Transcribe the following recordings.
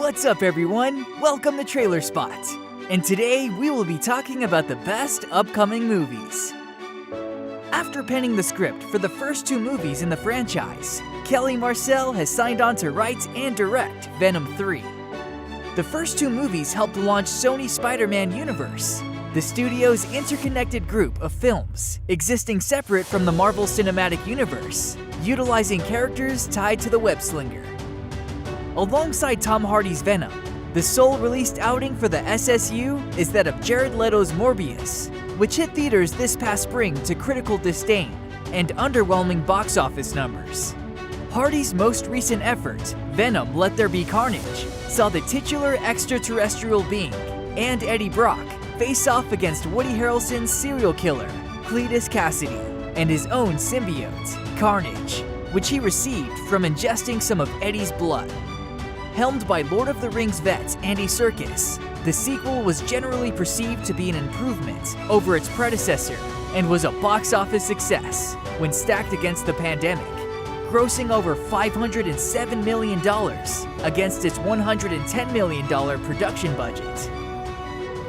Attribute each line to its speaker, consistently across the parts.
Speaker 1: What's up everyone? Welcome to Trailer Spot. And today we will be talking about the best upcoming movies. After penning the script for the first two movies in the franchise, Kelly Marcel has signed on to write and direct Venom 3. The first two movies helped launch Sony's Spider-Man universe, the studio's interconnected group of films existing separate from the Marvel Cinematic Universe, utilizing characters tied to the web-slinger. Alongside Tom Hardy's Venom, the sole released outing for the SSU is that of Jared Leto's Morbius, which hit theaters this past spring to critical disdain and underwhelming box office numbers. Hardy's most recent effort, Venom: Let There Be Carnage, saw the titular extraterrestrial being and Eddie Brock face off against Woody Harrelson's serial killer, Cletus Cassidy, and his own symbiote, Carnage, which he received from ingesting some of Eddie's blood. Helmed by Lord of the Rings vet Andy Serkis, the sequel was generally perceived to be an improvement over its predecessor and was a box office success when stacked against the pandemic, grossing over $507 million against its $110 million production budget.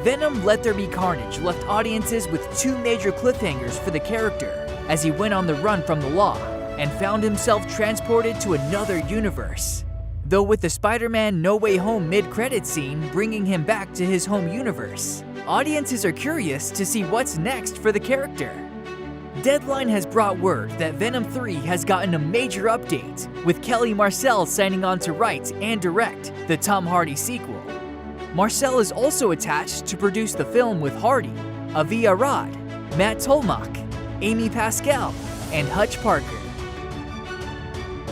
Speaker 1: Venom: Let There Be Carnage left audiences with two major cliffhangers for the character as he went on the run from the law and found himself transported to another universe. Though with the Spider-Man No Way Home mid-credit scene bringing him back to his home universe, audiences are curious to see what's next for the character. Deadline has brought word that Venom 3 has gotten a major update, with Kelly Marcel signing on to write and direct the Tom Hardy sequel. Marcel is also attached to produce the film with Hardy, Avi Arad, Matt Tolmach, Amy Pascal, and Hutch Parker.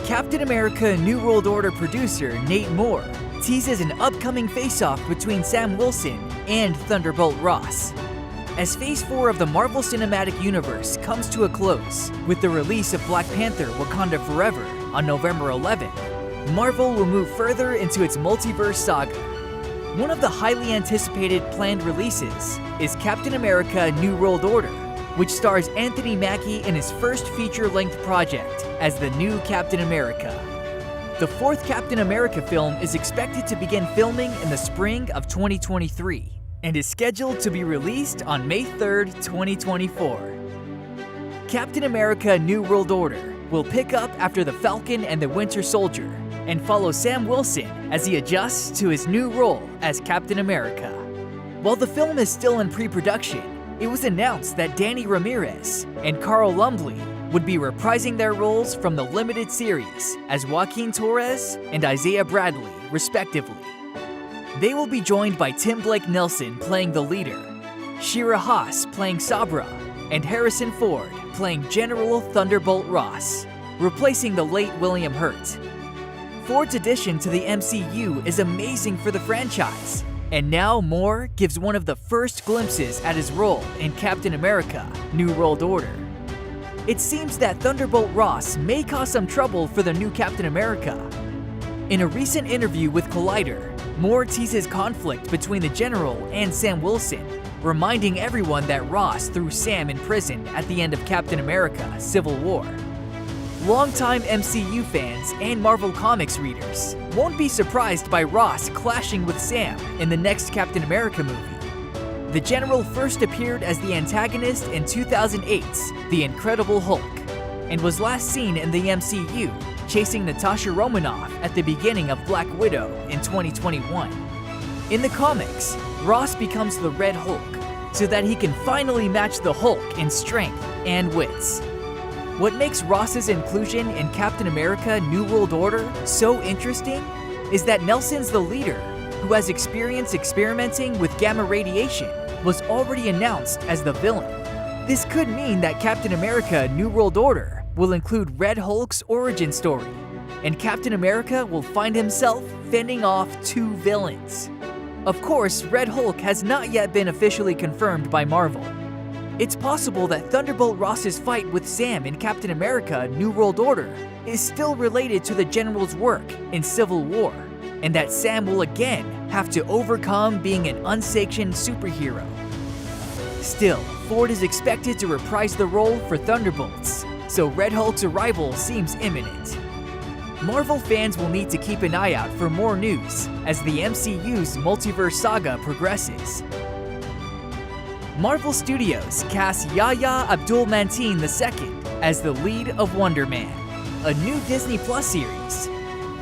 Speaker 1: Captain America: New World Order producer Nate Moore teases an upcoming face-off between Sam Wilson and Thunderbolt Ross. As Phase 4 of the Marvel Cinematic Universe comes to a close with the release of Black Panther: Wakanda Forever on November 11th, Marvel will move further into its multiverse saga. One of the highly anticipated planned releases is Captain America: New World Order, which stars Anthony Mackie in his first feature-length project as the new Captain America. The fourth Captain America film is expected to begin filming in the spring of 2023 and is scheduled to be released on May 3rd, 2024. Captain America: New World Order will pick up after The Falcon and the Winter Soldier and follow Sam Wilson as he adjusts to his new role as Captain America. While the film is still in pre-production, it was announced that Danny Ramirez and Carl Lumbly would be reprising their roles from the limited series as Joaquin Torres and Isaiah Bradley, respectively. They will be joined by Tim Blake Nelson playing the leader, Shira Haas playing Sabra, and Harrison Ford playing General Thunderbolt Ross, replacing the late William Hurt. Ford's addition to the MCU is amazing for the franchise, and now Moore gives one of the first glimpses at his role in Captain America: New World Order. It seems that Thunderbolt Ross may cause some trouble for the new Captain America. In a recent interview with Collider, Moore teases conflict between the General and Sam Wilson, reminding everyone that Ross threw Sam in prison at the end of Captain America: Civil War. Longtime MCU fans and Marvel Comics readers won't be surprised by Ross clashing with Sam in the next Captain America movie. The General first appeared as the antagonist in 2008's The Incredible Hulk, and was last seen in the MCU chasing Natasha Romanoff at the beginning of Black Widow in 2021. In the comics, Ross becomes the Red Hulk so that he can finally match the Hulk in strength and wits. What makes Ross's inclusion in Captain America: New World Order so interesting is that Nelson's the leader, who has experience experimenting with gamma radiation, was already announced as the villain. This could mean that Captain America: New World Order will include Red Hulk's origin story, and Captain America will find himself fending off two villains. Of course, Red Hulk has not yet been officially confirmed by Marvel. It's possible that Thunderbolt Ross's fight with Sam in Captain America: New World Order is still related to the General's work in Civil War, and that Sam will again have to overcome being an unsanctioned superhero. Still, Ford is expected to reprise the role for Thunderbolts, so Red Hulk's arrival seems imminent. Marvel fans will need to keep an eye out for more news as the MCU's multiverse saga progresses. Marvel Studios cast Yahya Abdul-Mateen II as the lead of Wonder Man, a new Disney Plus series.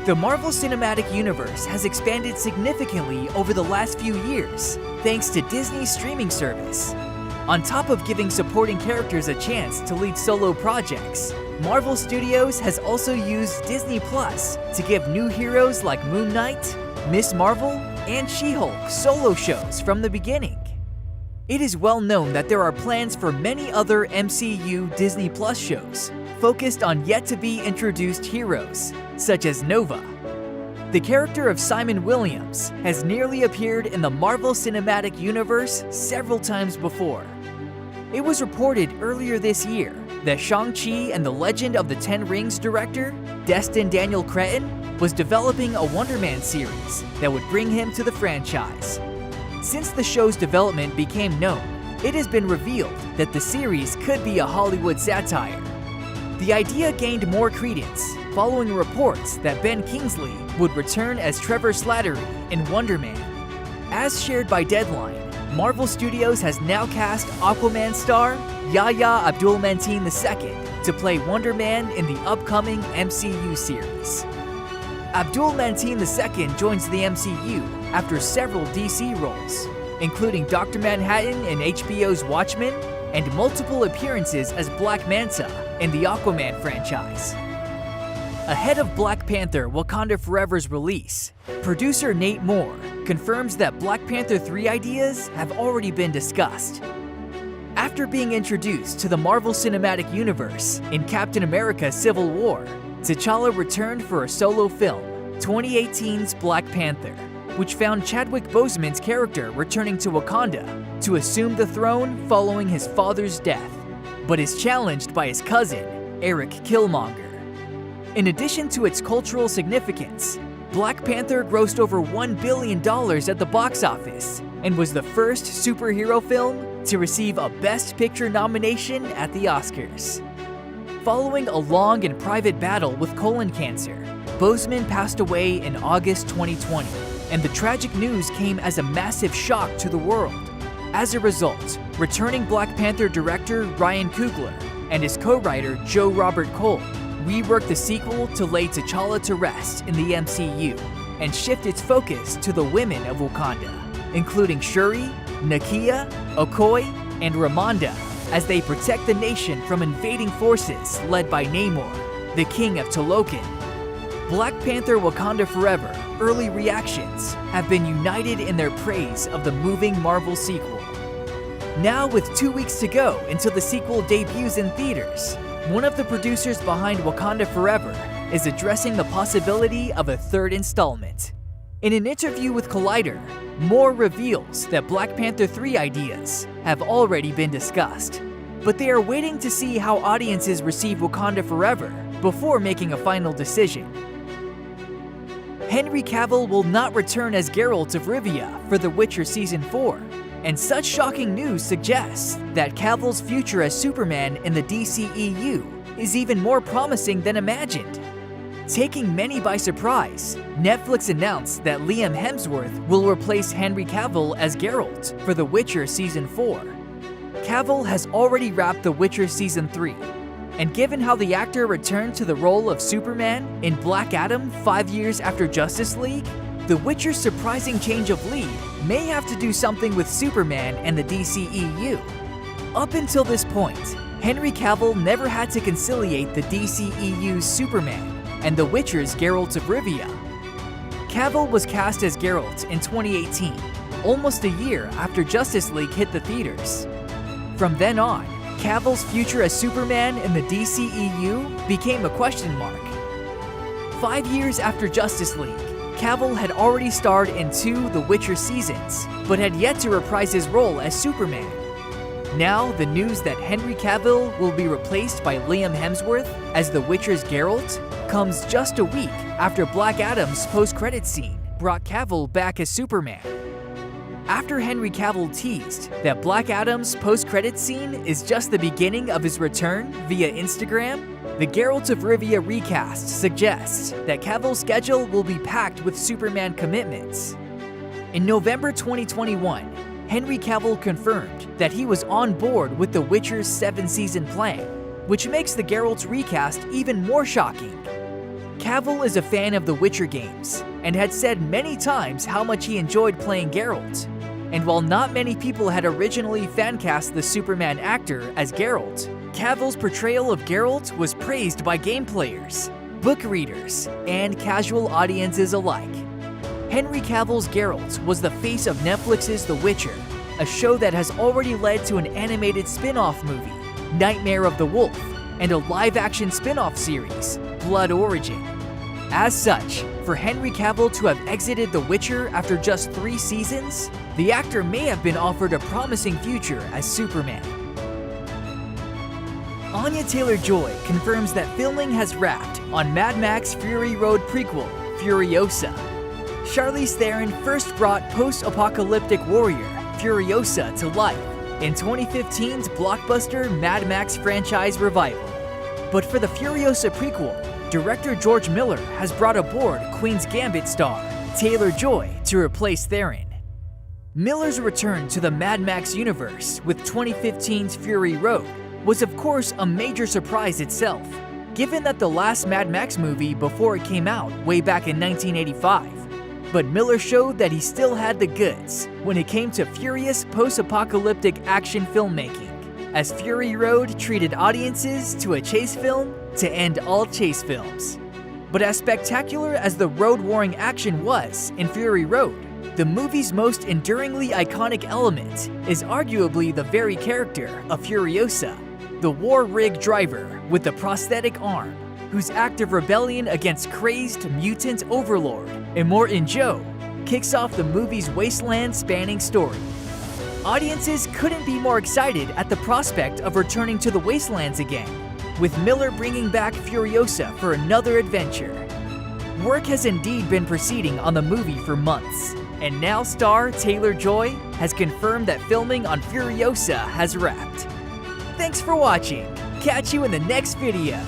Speaker 1: The Marvel Cinematic Universe has expanded significantly over the last few years, thanks to Disney's streaming service. On top of giving supporting characters a chance to lead solo projects, Marvel Studios has also used Disney Plus to give new heroes like Moon Knight, Miss Marvel, and She-Hulk solo shows from the beginning. It is well known that there are plans for many other MCU Disney Plus shows focused on yet-to-be-introduced heroes, such as Nova. The character of Simon Williams has nearly appeared in the Marvel Cinematic Universe several times before. It was reported earlier this year that Shang-Chi and the Legend of the Ten Rings director, Destin Daniel Cretton, was developing a Wonder Man series that would bring him to the franchise. Since the show's development became known, it has been revealed that the series could be a Hollywood satire. The idea gained more credence following reports that Ben Kingsley would return as Trevor Slattery in Wonder Man. As shared by Deadline, Marvel Studios has now cast Aquaman star Yahya Abdul-Mateen II to play Wonder Man in the upcoming MCU series. Abdul-Mateen II joins the MCU after several DC roles, including Dr. Manhattan in HBO's Watchmen and multiple appearances as Black Manta in the Aquaman franchise. Ahead of Black Panther: Wakanda Forever's release, producer Nate Moore confirms that Black Panther 3 ideas have already been discussed. After being introduced to the Marvel Cinematic Universe in Captain America: Civil War, T'Challa returned for a solo film, 2018's Black Panther, which found Chadwick Boseman's character returning to Wakanda to assume the throne following his father's death, but is challenged by his cousin, Eric Killmonger. In addition to its cultural significance, Black Panther grossed over $1 billion at the box office and was the first superhero film to receive a Best Picture nomination at the Oscars. Following a long and private battle with colon cancer, Boseman passed away in August 2020, and the tragic news came as a massive shock to the world. As a result, returning Black Panther director Ryan Coogler and his co-writer Joe Robert Cole reworked the sequel to lay T'Challa to rest in the MCU and shift its focus to the women of Wakanda, including Shuri, Nakia, Okoye, and Ramonda, as they protect the nation from invading forces led by Namor, the king of Talokan. Black Panther: Wakanda Forever early reactions have been united in their praise of the moving Marvel sequel. Now, with 2 weeks to go until the sequel debuts in theaters, one of the producers behind Wakanda Forever is addressing the possibility of a third installment. In an interview with Collider, Moore reveals that Black Panther 3 ideas have already been discussed, but they are waiting to see how audiences receive Wakanda Forever before making a final decision. Henry Cavill will not return as Geralt of Rivia for The Witcher Season 4, and such shocking news suggests that Cavill's future as Superman in the DCEU is even more promising than imagined. Taking many by surprise, Netflix announced that Liam Hemsworth will replace Henry Cavill as Geralt for The Witcher Season 4. Cavill has already wrapped The Witcher Season 3, and given how the actor returned to the role of Superman in Black Adam 5 years after Justice League, The Witcher's surprising change of lead may have to do something with Superman and the DCEU. Up until this point, Henry Cavill never had to conciliate the DCEU's Superman and The Witcher's Geralt of Rivia. Cavill was cast as Geralt in 2018, almost a year after Justice League hit the theaters. From then on, Cavill's future as Superman in the DCEU became a question mark. 5 years after Justice League, Cavill had already starred in 2 The Witcher seasons, but had yet to reprise his role as Superman. Now, the news that Henry Cavill will be replaced by Liam Hemsworth as The Witcher's Geralt comes just a week after Black Adam's post-credits scene brought Cavill back as Superman. After Henry Cavill teased that Black Adam's post-credits scene is just the beginning of his return via Instagram, The Geralt of Rivia recast suggests that Cavill's schedule will be packed with Superman commitments. In November 2021, Henry Cavill confirmed that he was on board with The Witcher's 7-season plan, which makes the Geralt recast even more shocking. Cavill is a fan of the Witcher games and had said many times how much he enjoyed playing Geralt. And while not many people had originally fan-cast the Superman actor as Geralt, Cavill's portrayal of Geralt was praised by game players, book readers, and casual audiences alike. Henry Cavill's Geralt was the face of Netflix's The Witcher, a show that has already led to an animated spin-off movie, Nightmare of the Wolf, and a live-action spin-off series, Blood Origin. As such, for Henry Cavill to have exited The Witcher after just 3 seasons, the actor may have been offered a promising future as Superman. Anya Taylor-Joy confirms that filming has wrapped on Mad Max Fury Road prequel, Furiosa. Charlize Theron first brought post-apocalyptic warrior Furiosa to life in 2015's blockbuster Mad Max franchise revival. But for the Furiosa prequel, director George Miller has brought aboard Queen's Gambit star Taylor-Joy to replace Theron. Miller's return to the Mad Max universe with 2015's Fury Road was of course a major surprise itself, given that the last Mad Max movie before it came out way back in 1985. But Miller showed that he still had the goods when it came to furious post-apocalyptic action filmmaking, as Fury Road treated audiences to a chase film to end all chase films. But as spectacular as the road-warring action was in Fury Road, the movie's most enduringly iconic element is arguably the very character of Furiosa, the war-rig driver with the prosthetic arm, whose act of rebellion against crazed mutant overlord Immortan Joe kicks off the movie's wasteland-spanning story. Audiences couldn't be more excited at the prospect of returning to the wastelands again, with Miller bringing back Furiosa for another adventure. Work has indeed been proceeding on the movie for months, and now star Taylor-Joy has confirmed that filming on Furiosa has wrapped. Thanks for watching. Catch you in the next video.